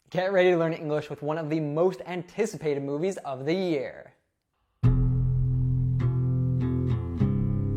Get ready to learn English with one of the most anticipated movies of the year.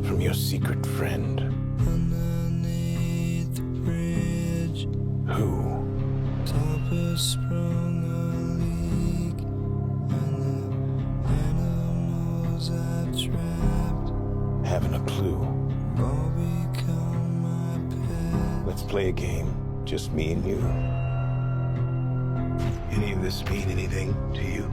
From your secret friend. Underneath the bridge, Who? top has sprung a leak, and the animals I've trapped Haven't a clue. all become my pet. Let's play a game. Just me and you. Any of this mean anything to you?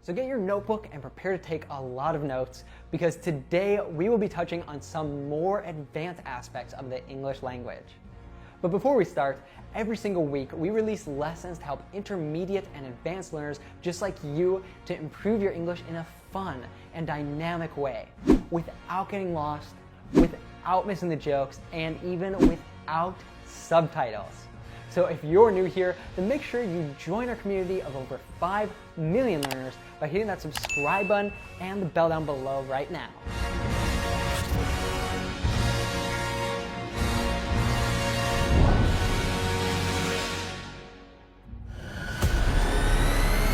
So get your notebook and prepare to take a lot of notes, because today we will be touching on some more advanced aspects of the English language. But before we start, every single week we release lessons to help intermediate and advanced learners just like you to improve your English in a fun and dynamic way, without getting lost, without missing the jokes, and even without subtitles. So if you're new here, then make sure you join our community of over 5 million learners by hitting that subscribe button and the bell down below right now.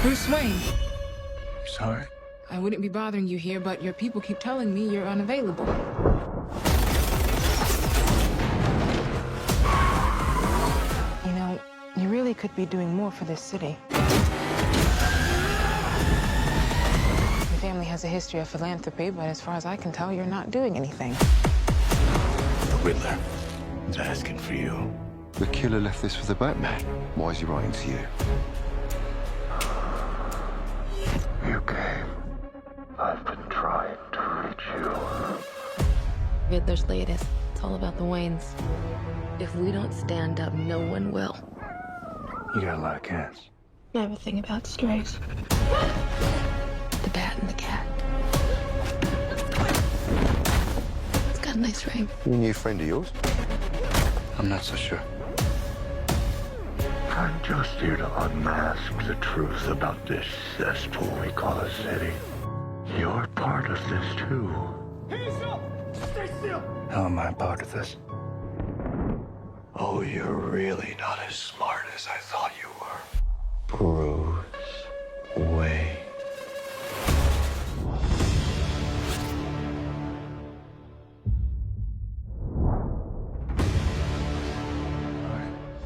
Bruce Wayne, Sorry. I wouldn't be bothering you here, but your people keep telling me you're unavailable. You know, you really could be doing more for this city. Your family has a history of philanthropy, but as far as I can tell, you're not doing anything. The Riddler is asking for you. The killer left this for the Batman. Why is he writing to you? You came. I've been trying to reach you. Riddler's latest. It's all about the Waynes. If we don't stand up, no one will. You got a lot of cats. I have a thing about strays. The bat and the cat. It's got a nice ring. You a new friend of yours? I'm not so sure. I'm just here to unmask the truth about this cesspool we call a city. You're part of this too. Stay still! How am I part of this? Oh, you're really not as smart as I thought you were. Bruce Wayne.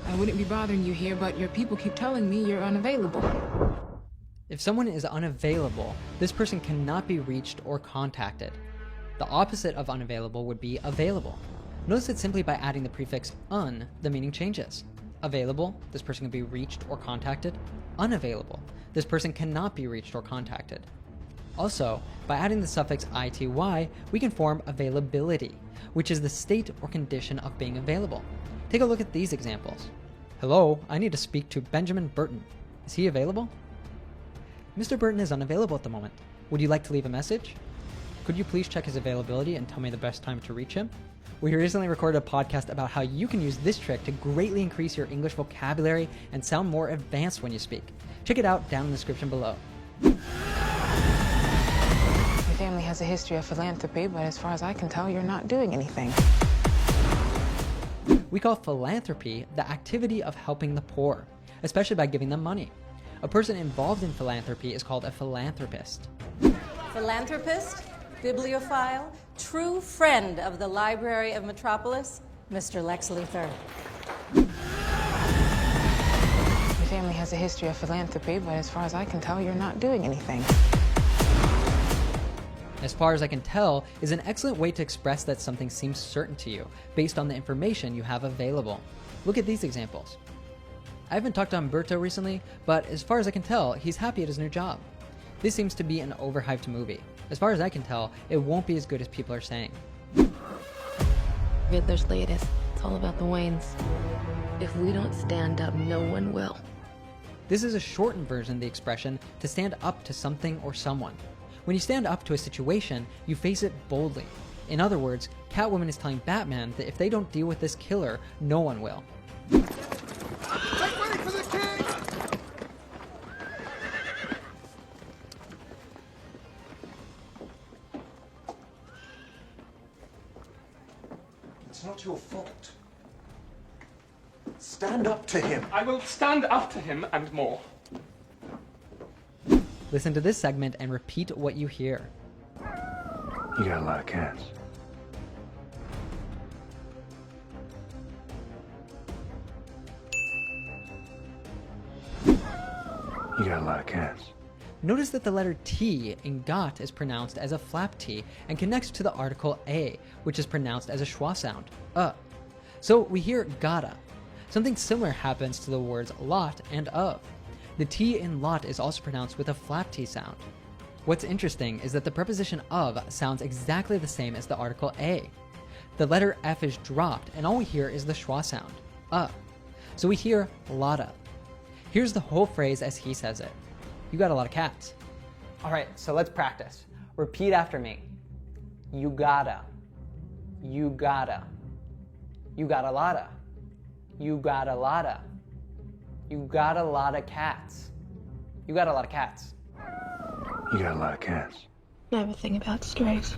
I wouldn't be bothering you here, but your people keep telling me you're unavailable. If someone is unavailable, this person cannot be reached or contacted. The opposite of unavailable would be available. Notice that simply by adding the prefix un, the meaning changes. Available, this person can be reached or contacted. Unavailable, this person cannot be reached or contacted. Also, by adding the suffix ity, we can form availability, which is the state or condition of being available. Take a look at these examples. Hello, I need to speak to Benjamin Burton. Is he available? Mr. Burton is unavailable at the moment. Would you like to leave a message? Could you please check his availability and tell me the best time to reach him? We recently recorded a podcast about how you can use this trick to greatly increase your English vocabulary and sound more advanced when you speak. Check it out down in the description below. Your family has a history of philanthropy, but as far as I can tell, you're not doing anything. We call philanthropy the activity of helping the poor, especially by giving them money. A person involved in philanthropy is called a philanthropist. Philanthropist, bibliophile, true friend of the Library of Metropolis, Mr. Lex Luthor. Your family has a history of philanthropy, but as far as I can tell, you're not doing anything. As far as I can tell, is an excellent way to express that something seems certain to you, based on the information you have available. Look at these examples. I haven't talked to Umberto recently, but as far as I can tell, he's happy at his new job. This seems to be an overhyped movie. As far as I can tell, it won't be as good as people are saying. Riddler's latest. It's all about the Waynes. If we don't stand up, no one will. This is a shortened version of the expression to stand up to something or someone. When you stand up to a situation, you face it boldly. In other words, Catwoman is telling Batman that if they don't deal with this killer, no one will. It's not your fault. Stand up to him. I will stand up to him and more. Listen to this segment and repeat what you hear. You got a lot of cats. You got a lot of cats. Notice that the letter T in got is pronounced as a flap T and connects to the article a, which is pronounced as a schwa sound, So we hear gotta. Something similar happens to the words lot and of. The T in lot is also pronounced with a flap T sound. What's interesting is that the preposition of sounds exactly the same as the article a. The letter F is dropped and all we hear is the schwa sound, So we hear lotta. Here's the whole phrase as he says it. You got a lot of cats. All right, so let's practice. Repeat after me. You gotta. You gotta. You got a lotta. You got a lotta. You got a lot of cats. You got a lot of cats. You got a lot of cats. I have a thing about strays.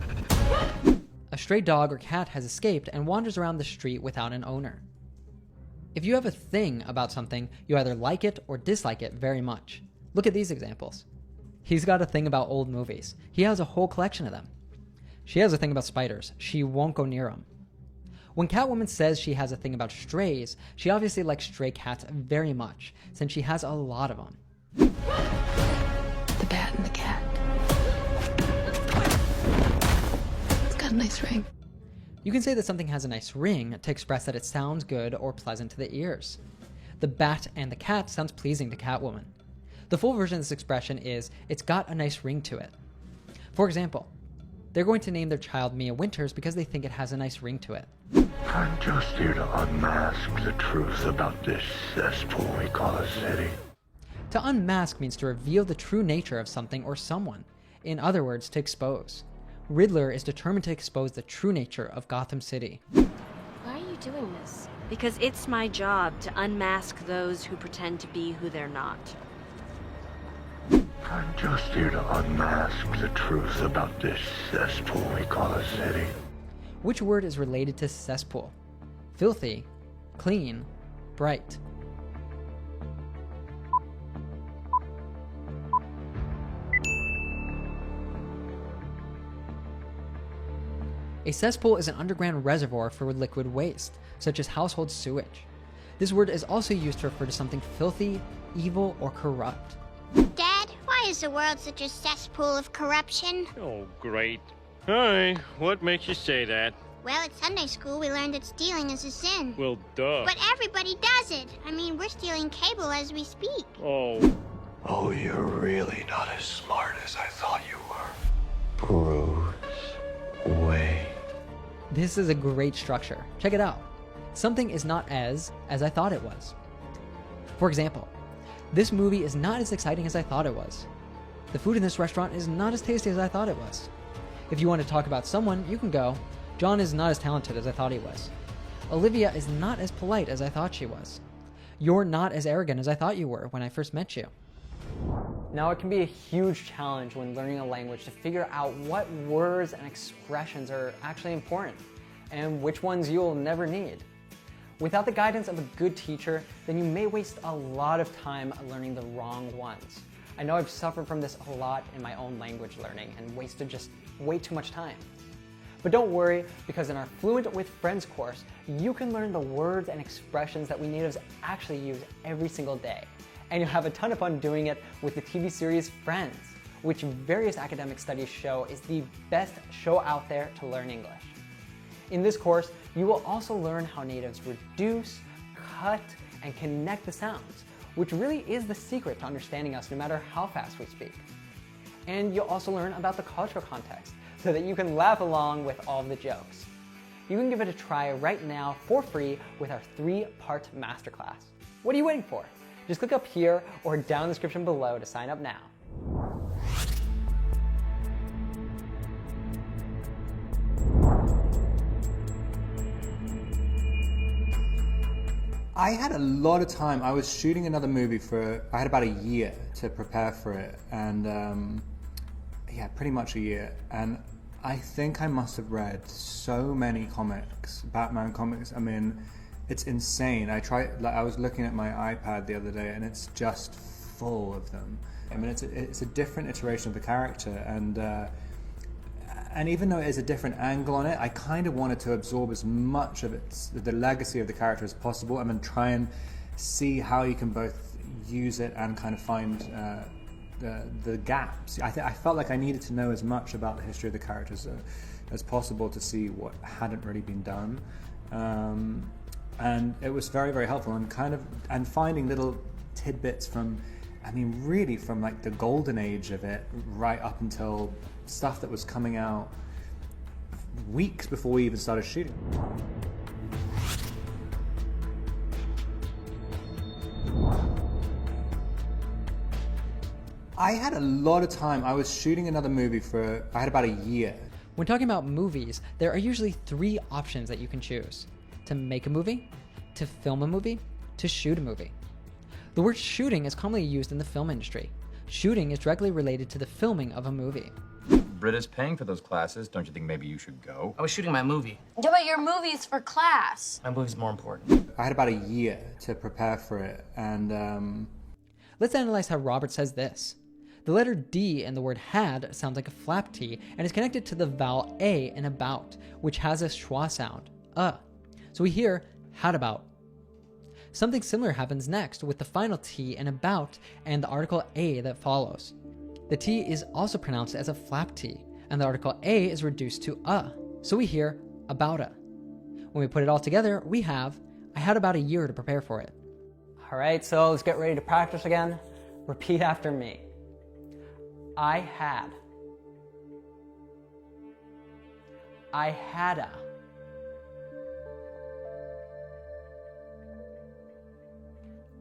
A stray dog or cat has escaped and wanders around the street without an owner. If you have a thing about something, you either like it or dislike it very much. Look at these examples. He's got a thing about old movies. He has a whole collection of them. She has a thing about spiders. She won't go near them. When Catwoman says she has a thing about strays, she obviously likes stray cats very much, since she has a lot of them. The bat and the cat. It's got a nice ring. You can say that something has a nice ring to express that it sounds good or pleasant to the ears. The bat and the cat sounds pleasing to Catwoman. The full version of this expression is, it's got a nice ring to it. For example, they're going to name their child Mia Winters because they think it has a nice ring to it. I'm just here to unmask the truth about this cesspool we call a city. To unmask means to reveal the true nature of something or someone. In other words, to expose. Riddler is determined to expose the true nature of Gotham City. Why are you doing this? Because it's my job to unmask those who pretend to be who they're not. I'm just here to unmask the truth about this cesspool we call a city. Which word is related to cesspool? Filthy, clean, bright. A cesspool is an underground reservoir for liquid waste, such as household sewage. This word is also used to refer to something filthy, evil, or corrupt. Dad, why is the world such a cesspool of corruption? Oh, great. Hi, what makes you say that? Well, at Sunday school we learned that stealing is a sin. Well, duh. But everybody does it. I mean, we're stealing cable as we speak. Oh. Oh, you're really not as smart as I thought you were. Bruce Wayne. This is a great structure. Check it out. Something is not as I thought it was. For example, this movie is not as exciting as I thought it was. The food in this restaurant is not as tasty as I thought it was. If you want to talk about someone, you can go, John is not as talented as I thought he was. Olivia is not as polite as I thought she was. You're not as arrogant as I thought you were when I first met you. Now, it can be a huge challenge when learning a language to figure out what words and expressions are actually important and which ones you'll never need. Without the guidance of a good teacher, then you may waste a lot of time learning the wrong ones. I know I've suffered from this a lot in my own language learning and wasted just way too much time. But don't worry, because in our Fluent with Friends course, you can learn the words and expressions that we natives actually use every single day. And you'll have a ton of fun doing it with the TV series Friends, which various academic studies show is the best show out there to learn English. In this course, you will also learn how natives reduce, cut, and connect the sounds, which really is the secret to understanding us no matter how fast we speak. And you'll also learn about the cultural context, so that you can laugh along with all of the jokes. You can give it a try right now for free with our 3-part masterclass. What are you waiting for? Just click up here or down in the description below to sign up now. I had a lot of time. I was shooting another movie I had about a year to prepare for it, and yeah, pretty much a year. And I think I must have read so many comics, Batman comics. I mean, it's insane. I was looking at my iPad the other day, and it's just full of them. I mean, it's a different iteration of the character, and even though it is a different angle on it, I kind of wanted to absorb as much of the legacy of the character as possible, and then try and see how you can both use it and kind of find the gaps. I felt like I needed to know as much about the history of the characters as possible to see what hadn't really been done, and it was very, very helpful, and finding little tidbits from, I mean, really from like the golden age of it right up until stuff that was coming out weeks before we even started shooting. I had a lot of time. I was shooting another movie I had about a year. When talking about movies, there are usually 3 options that you can choose: to make a movie, to film a movie, to shoot a movie. The word shooting is commonly used in the film industry. Shooting is directly related to the filming of a movie. Britta's paying for those classes. Don't you think maybe you should go? I was shooting my movie. Yeah, but your movie's for class. My movie's more important. I had about a year to prepare for it, and Let's analyze how Robert says this. The letter D in the word had sounds like a flap T and is connected to the vowel A in about, which has a schwa sound, So we hear had about. Something similar happens next with the final T in about and the article A that follows. The T is also pronounced as a flap T, and the article A is reduced to so we hear about-a. When we put it all together, we have, I had about a year to prepare for it. All right, so let's get ready to practice again. Repeat after me. I had. I had-a.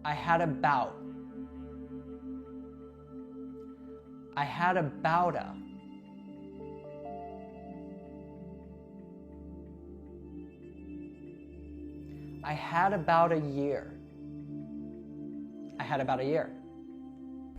I had about. I had about-a. I had about a year. I had about a year.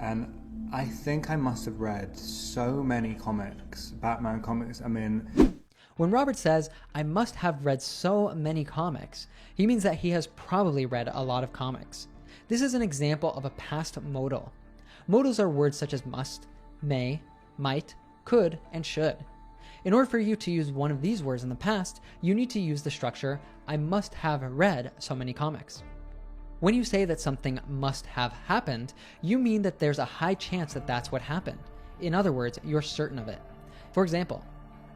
And I think I must have read so many comics, Batman comics. I mean, when Robert says, I must have read so many comics, he means that he has probably read a lot of comics. This is an example of a past modal. Modals are words such as must, may, might, could, and should. In order for you to use one of these words in the past, you need to use the structure, I must have read so many comics. When you say that something must have happened, you mean that there's a high chance that that's what happened. In other words, you're certain of it. For example,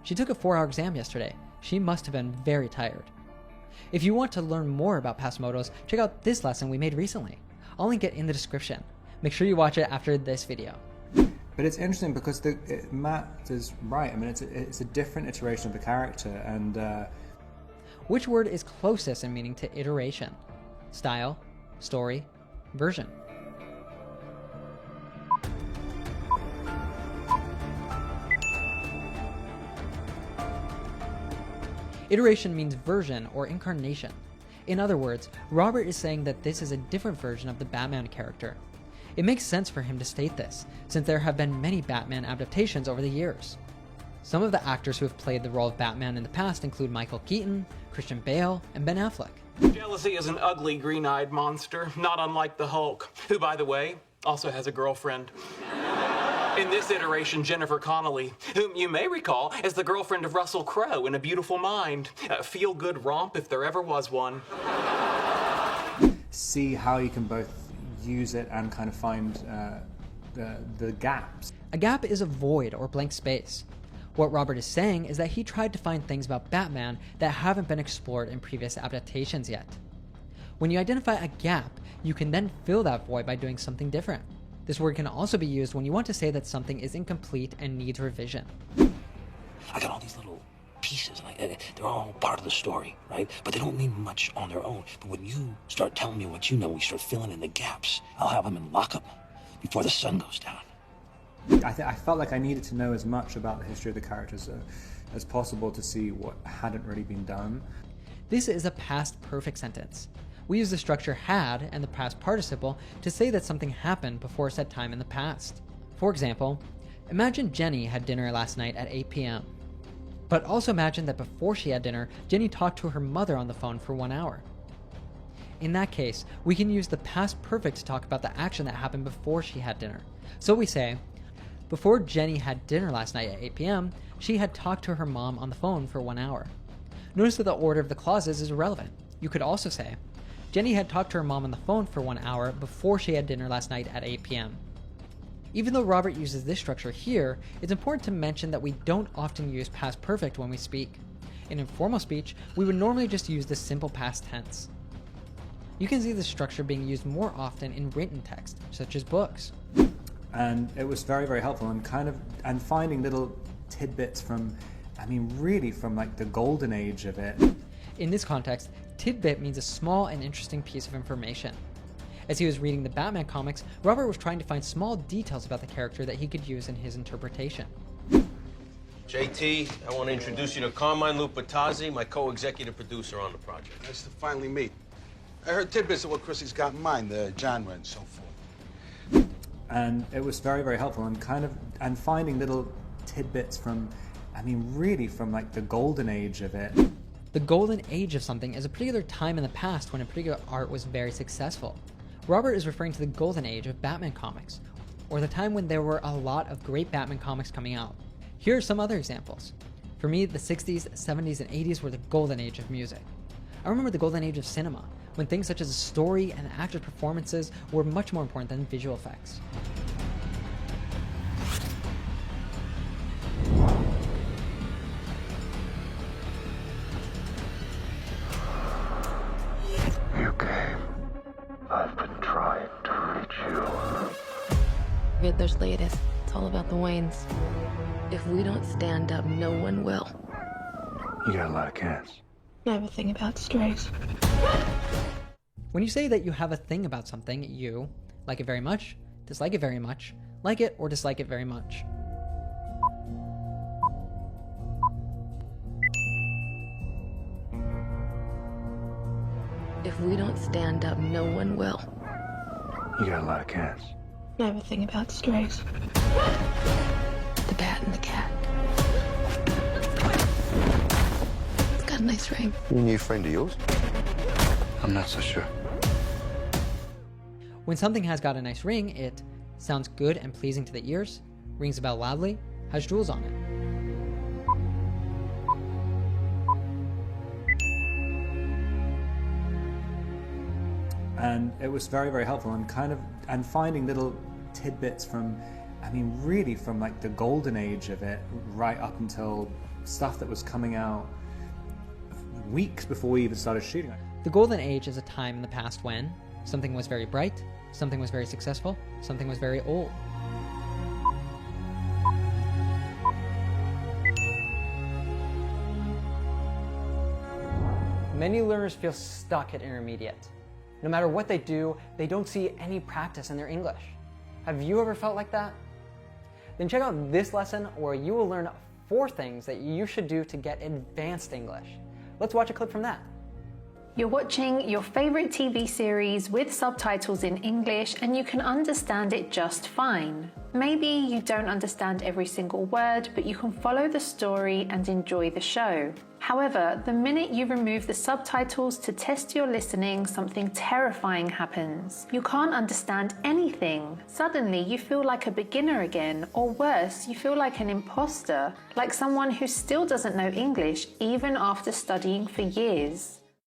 she took a 4-hour exam yesterday. She must have been very tired. If you want to learn more about past modals, check out this lesson we made recently. I'll link it in the description. Make sure you watch it after this video. But it's interesting because Matt is right. I mean, it's a different iteration of the character, and which word is closest in meaning to iteration? Style, story, version. Iteration means version or incarnation. In other words, Robert is saying that this is a different version of the Batman character. It makes sense for him to state this, since there have been many Batman adaptations over the years. Some of the actors who have played the role of Batman in the past include Michael Keaton, Christian Bale, and Ben Affleck. Jealousy is an ugly, green-eyed monster, not unlike the Hulk, who, by the way, also has a girlfriend. In this iteration, Jennifer Connelly, whom you may recall as the girlfriend of Russell Crowe in A Beautiful Mind. A feel-good romp if there ever was one. See how you can both use it and kind of find the gaps. A gap is a void or blank space. What Robert is saying is that he tried to find things about Batman that haven't been explored in previous adaptations yet. When you identify a gap, you can then fill that void by doing something different. This word can also be used when you want to say that something is incomplete and needs revision. I got all these little pieces, they're all part of the story, right? But they don't mean much on their own. But when you start telling me what you know, we start filling in the gaps, I'll have them in lockup before the sun goes down. I felt like I needed to know as much about the history of the characters as possible to see what hadn't really been done. This is a past perfect sentence. We use the structure had and the past participle to say that something happened before a set time in the past. For example, imagine Jenny had dinner last night at 8 p.m. But also imagine that before she had dinner, Jenny talked to her mother on the phone for 1 hour. In that case, we can use the past perfect to talk about the action that happened before she had dinner. So we say, before Jenny had dinner last night at 8 p.m., she had talked to her mom on the phone for 1 hour. Notice that the order of the clauses is irrelevant. You could also say, Jenny had talked to her mom on the phone for 1 hour before she had dinner last night at 8 p.m. Even though Robert uses this structure here, it's important to mention that we don't often use past perfect when we speak. In informal speech, we would normally just use the simple past tense. You can see this structure being used more often in written text, such as books. And it was very, very helpful and finding little tidbits from, really from like the golden age of it. In this context, tidbit means a small and interesting piece of information. As he was reading the Batman comics, Robert was trying to find small details about the character that he could use in his interpretation. JT, I want to introduce you to Carmine Lupatazzi, my co-executive producer on the project. Nice to finally meet. I heard tidbits of what Chrissy's got in mind, the genre and so forth. And it was very, very helpful and finding little tidbits from, really from like the golden age of it. The golden age of something is a particular time in the past when a particular art was very successful. Robert is referring to the golden age of Batman comics, or the time when there were a lot of great Batman comics coming out. Here are some other examples. For me, the 60s, 70s, and 80s were the golden age of music. I remember the golden age of cinema, when things such as story and actor performances were much more important than visual effects. You came. I've been trying to reach you. Forget there's latest. It's all about the Waynes. If we don't stand up, no one will. You got a lot of cats. I have a thing about strays. When you say that you have a thing about something, you like it very much, dislike it very much, like it or dislike it very much. If we don't stand up, no one will. You got a lot of cats. I have a thing about strays. The bat and the cat. It's got a nice ring. A new friend of yours? I'm not so sure. When something has got a nice ring, it sounds good and pleasing to the ears, rings a bell loudly, has jewels on it. And it was very, very helpful and finding little tidbits from, really from like the golden age of it right up until stuff that was coming out weeks before we even started shooting. The golden age is a time in the past when something was very bright, something was very successful, something was very old. Many learners feel stuck at intermediate. No matter what they do, they don't see any practice in their English. Have you ever felt like that? Then check out this lesson where you will learn 4 things that you should do to get advanced English. Let's watch a clip from that. You're watching your favorite TV series with subtitles in English and you can understand it just fine. Maybe you don't understand every single word, but you can follow the story and enjoy the show. However, the minute you remove the subtitles to test your listening, something terrifying happens. You can't understand anything. Suddenly, you feel like a beginner again, or worse, you feel like an imposter, like someone who still doesn't know English even after studying for years.